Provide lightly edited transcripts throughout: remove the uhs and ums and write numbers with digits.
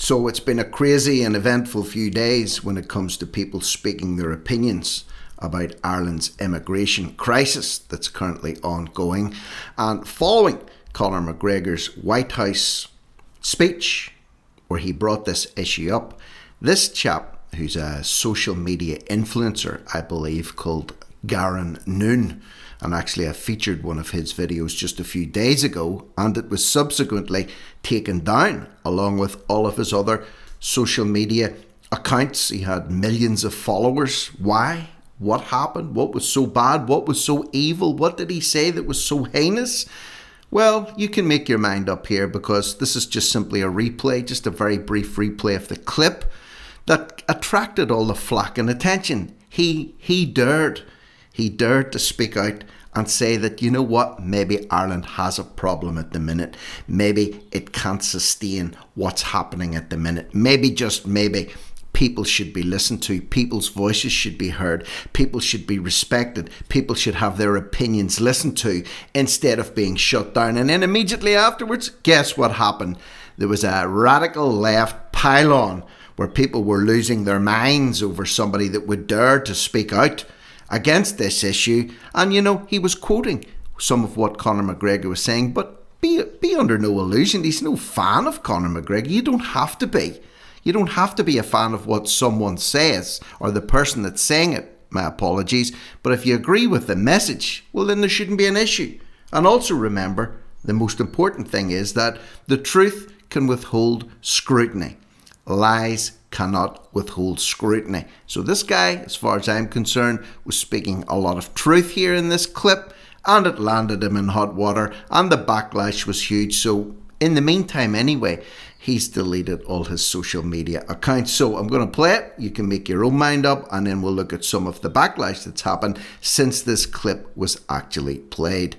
So it's been a crazy and eventful few days when it comes to people speaking their opinions about Ireland's immigration crisis that's currently ongoing. And following Conor McGregor's White House speech, where he brought this issue up, this chap, who's a social media influencer, I believe, called GARRON NOONE, and actually I featured one of his videos just a few days ago, and it was subsequently taken down along with all of his other social media accounts. He had millions of followers. Why? What happened? What was so bad? What was so evil? What did he say that was so heinous? Well, you can make your mind up here, because this is just simply a replay, just a very brief replay of the clip that attracted all the flack and attention. He dared to speak out and say that, you know what, maybe Ireland has a problem at the minute. Maybe it can't sustain what's happening at the minute. Maybe, just maybe, people should be listened to. People's voices should be heard. People should be respected. People should have their opinions listened to instead of being shut down. And then immediately afterwards, guess what happened? There was a radical left pile-on where people were losing their minds over somebody that would dare to speak out against this issue. And, you know, he was quoting some of what Conor McGregor was saying, but be under no illusion, he's no fan of Conor McGregor. You don't have to be. You don't have to be a fan of what someone says, or the person that's saying it, my apologies. But if you agree with the message, well, then there shouldn't be an issue. And also remember, the most important thing is that the truth can withhold scrutiny. Lies cannot withhold scrutiny. So this guy, as far as I'm concerned, was speaking a lot of truth here in this clip, and it landed him in hot water, and the backlash was huge. So in the meantime anyway, he's deleted all his social media accounts. So I'm going to play it. You can make your own mind up, and then we'll look at some of the backlash that's happened since this clip was actually played.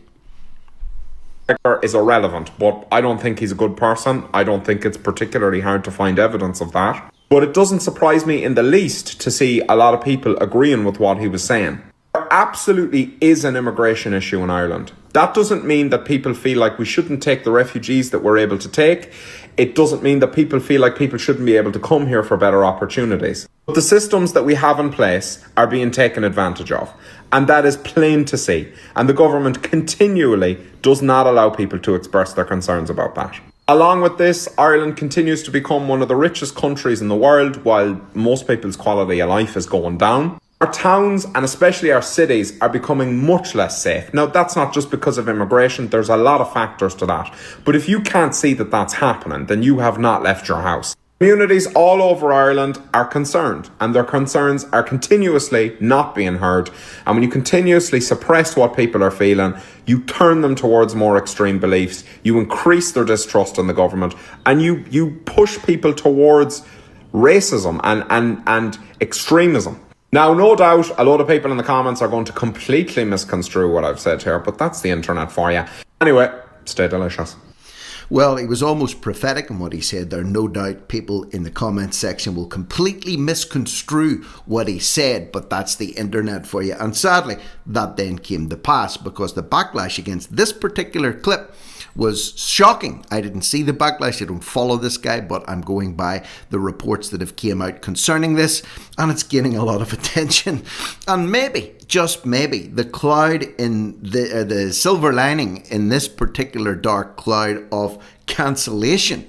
Is irrelevant, but I don't think he's a good person. I don't think it's particularly hard to find evidence of that. But it doesn't surprise me in the least to see a lot of people agreeing with what he was saying. There absolutely is an immigration issue in Ireland. That doesn't mean that people feel like we shouldn't take the refugees that we're able to take. It doesn't mean that people feel like people shouldn't be able to come here for better opportunities. But the systems that we have in place are being taken advantage of. And that is plain to see. And the government continually does not allow people to express their concerns about that. Along with this, Ireland continues to become one of the richest countries in the world, while most people's quality of life is going down. Our towns, and especially our cities, are becoming much less safe. Now, that's not just because of immigration. There's a lot of factors to that. But if you can't see that that's happening, then you have not left your house. Communities all over Ireland are concerned, and their concerns are continuously not being heard. And when you continuously suppress what people are feeling, you turn them towards more extreme beliefs, you increase their distrust in the government, and you push people towards racism and extremism. Now, no doubt, a lot of people in the comments are going to completely misconstrue what I've said here, but that's the internet for you. Anyway, stay delicious. Well, he was almost prophetic in what he said there. No doubt people in the comments section will completely misconstrue what he said, but that's the internet for you. And sadly, that then came to pass, because the backlash against this particular clip was shocking. I didn't see the backlash. I don't follow this guy, but I'm going by the reports that have came out concerning this, and it's gaining a lot of attention. And maybe, just maybe, the cloud in the silver lining in this particular dark cloud of cancellation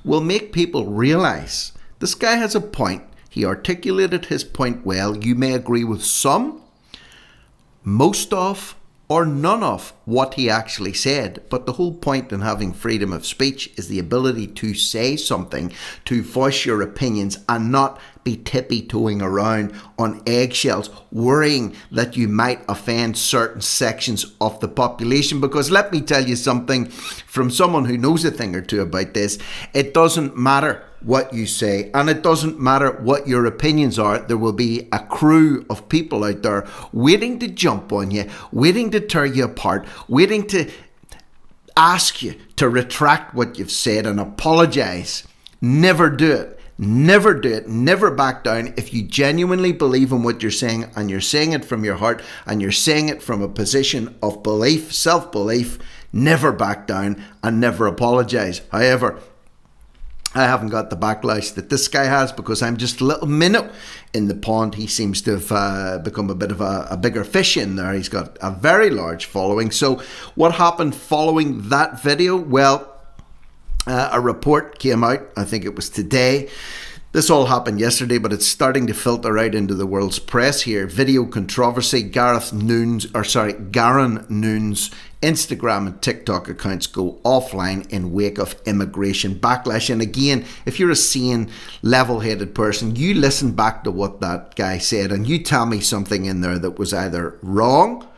will make people realize this guy has a point. He articulated his point well. You may agree with some, most of, or none of what he actually said. But the whole point in having freedom of speech is the ability to say something, to voice your opinions, and not be tippy-toeing around on eggshells, worrying that you might offend certain sections of the population. Because let me tell you something from someone who knows a thing or two about this, it doesn't matter what you say, and it doesn't matter what your opinions are. There will be a crew of people out there waiting to jump on you, waiting to tear you apart, waiting to ask you to retract what you've said and apologize. Never do it. Never do it. Never back down. If you genuinely believe in what you're saying, and you're saying it from your heart, and you're saying it from a position of belief, self-belief, never back down and never apologize. However, I haven't got the backlash that this guy has because I'm just a little minnow in the pond. He seems to have become a bit of a bigger fish in there. He's got a very large following. So what happened following that video? Well, a report came out, I think it was today. This all happened yesterday, but it's starting to filter out into the world's press here. Video controversy. Garron Noone's Instagram and TikTok accounts go offline in wake of immigration backlash. And again, if you're a sane, level-headed person, you listen back to what that guy said and you tell me something in there that was either wrong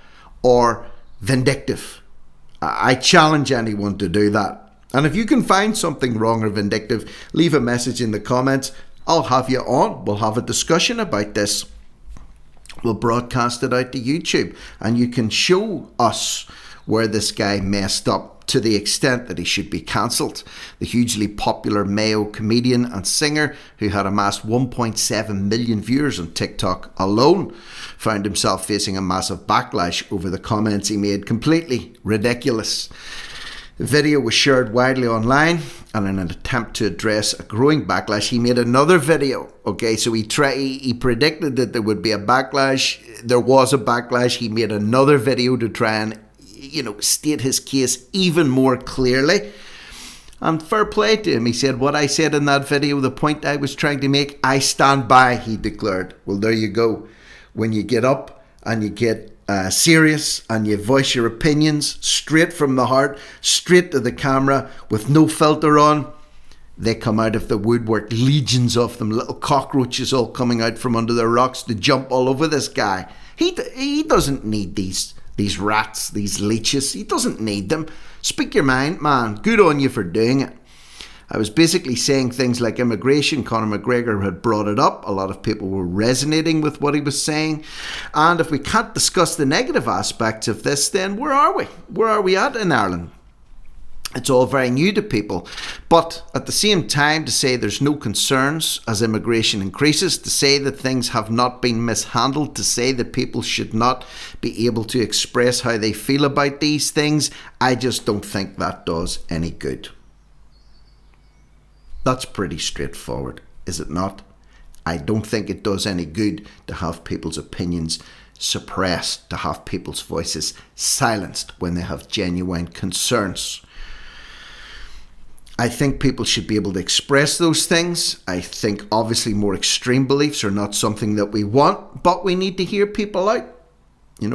or vindictive. I challenge anyone to do that. And if you can find something wrong or vindictive, leave a message in the comments. I'll have you on. We'll have a discussion about this. We'll broadcast it out to YouTube and you can show us where this guy messed up to the extent that he should be cancelled. The hugely popular Mayo comedian and singer, who had amassed 1.7 million viewers on TikTok alone, found himself facing a massive backlash over the comments he made. Completely ridiculous. The video was shared widely online, and in an attempt to address a growing backlash, he made another video. Okay, so he predicted that there would be a backlash. There was a backlash. He made another video to try and, state his case even more clearly. And fair play to him. He said, what I said in that video, the point I was trying to make, I stand by, he declared. Well, there you go. When you get up and you get serious and you voice your opinions straight from the heart, straight to the camera with no filter on, they come out of the woodwork, legions of them, little cockroaches all coming out from under the rocks to jump all over this guy. He doesn't need these rats, these leeches. He doesn't need them. Speak your mind, man. Good on you for doing it. I was basically saying things like immigration. Conor McGregor had brought it up. A lot of people were resonating with what he was saying. And if we can't discuss the negative aspects of this, then where are we? Where are we at in Ireland? It's all very new to people. But at the same time, to say there's no concerns as immigration increases, to say that things have not been mishandled, to say that people should not be able to express how they feel about these things, I just don't think that does any good. That's pretty straightforward, is it not? I don't think it does any good to have people's opinions suppressed, to have people's voices silenced when they have genuine concerns. I think people should be able to express those things. I think obviously more extreme beliefs are not something that we want, but we need to hear people out.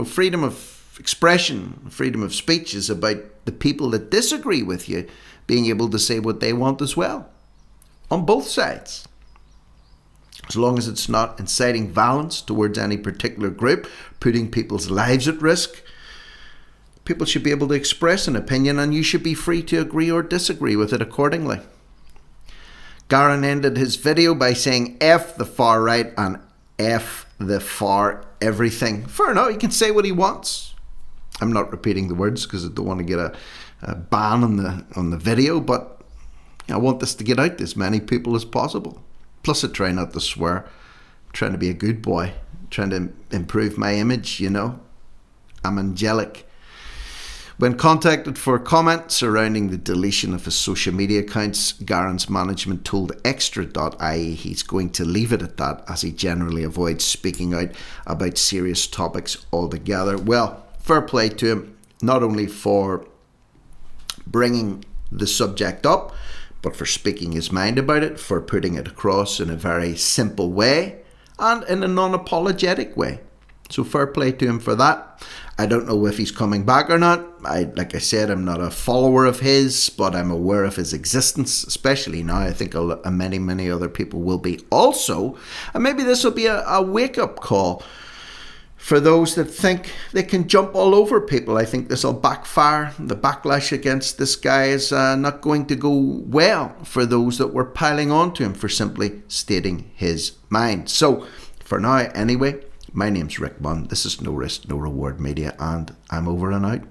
Freedom of expression, freedom of speech is about the people that disagree with you being able to say what they want as well. On both sides. As long as it's not inciting violence towards any particular group, putting people's lives at risk, people should be able to express an opinion and you should be free to agree or disagree with it accordingly. Garron ended his video by saying F the far right and F the far everything. Fair enough, he can say what he wants. I'm not repeating the words because I don't want to get a ban on the video, but I want this to get out to as many people as possible. Plus I try not to swear. I'm trying to be a good boy. I'm trying to improve my image, I'm angelic. When contacted for comment surrounding the deletion of his social media accounts, Garron's management told Extra.ie he's going to leave it at that, as he generally avoids speaking out about serious topics altogether. Well, fair play to him, not only for bringing the subject up, but for speaking his mind about it, for putting it across in a very simple way and in a non-apologetic way. So fair play to him for that. I don't know if he's coming back or not. Like I said, I'm not a follower of his, but I'm aware of his existence, especially now. I think many other people will be also. And maybe this will be a wake-up call for those that think they can jump all over people. I think this will backfire. The backlash against this guy is not going to go well for those that were piling on to him for simply stating his mind. So, for now anyway, my name's Rick Munn. This is No Risk, No Reward Media, and I'm over and out.